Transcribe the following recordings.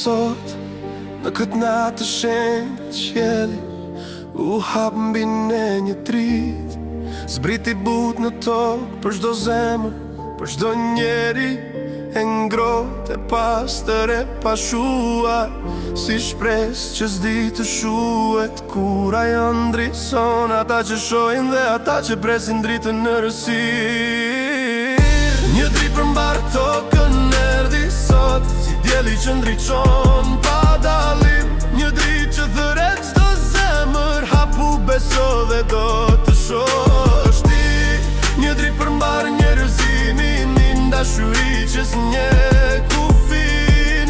sot në këtë natë të shenjtë qielli u hap mbi ne një dritë. Zbriti but në tokë për çdo zemër, për çdo njeri e ngrohtë e pastër e pashuar, si shpresë që s'di të shuhet kur ajo ndritson ata që shohin dhe ata që presin dritën në rësirë. Një dritë përmbar tokën erdhi sot, si dielli që ndriçon pa dallim. Një dritë që thërret çdo zemër, hapu beso dhe do të shohësh ti. Një dritë përmbar njerëzimin, një dashuri që s'njeh kufi.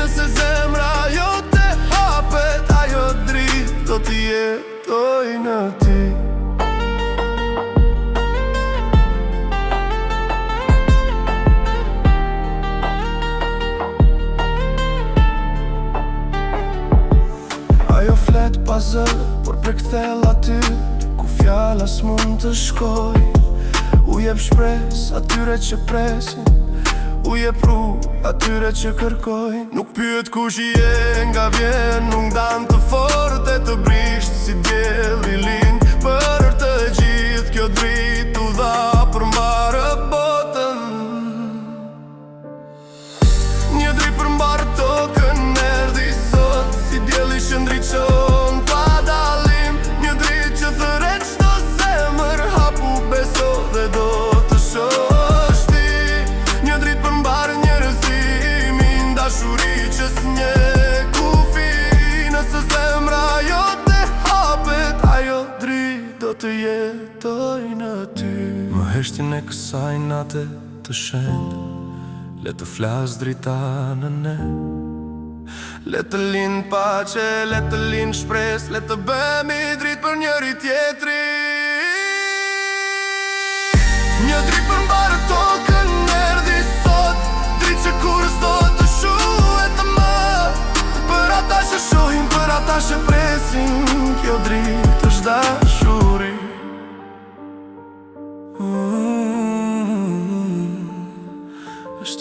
Nëse zemra jote hapet, ajo dritë do të jetoj në ty. Ajo flet pa zë, por për kthell aty ku fjala s'mund të shkoj. U jep shpres atyre që presin, u jep rrugë atyre që kërkojnë. Nuk pyet kush je nga vjen, nuk ndan të fortë e të brisht si dielli lind. Për të gjithë kjo dritë u dha përmbar botën. Një dritë përmbar tokën erdhi sot, si dielli që ndriçon pa dallim. Një dritë që thërret çdo zemër, hapu beso dhe do të shohësh ti. Një dritë përmbar njerëzimin, dashuri që s'njeh kufi. Nëse zemra jote hapet, ajo dritë do të jetoj në ty. Më heshtin e kësaj nate të shenjtë, le të flas drita në ne. Le të lind pace, le të lind shpresë, le të bëhemi dritë për njëri tjetri. Një dritë përmbar tokën erdhi sot, dritë që kur s'do të shuhet më. Për ata që shohin, për ata që presin, kjo dritë është dashuri. Është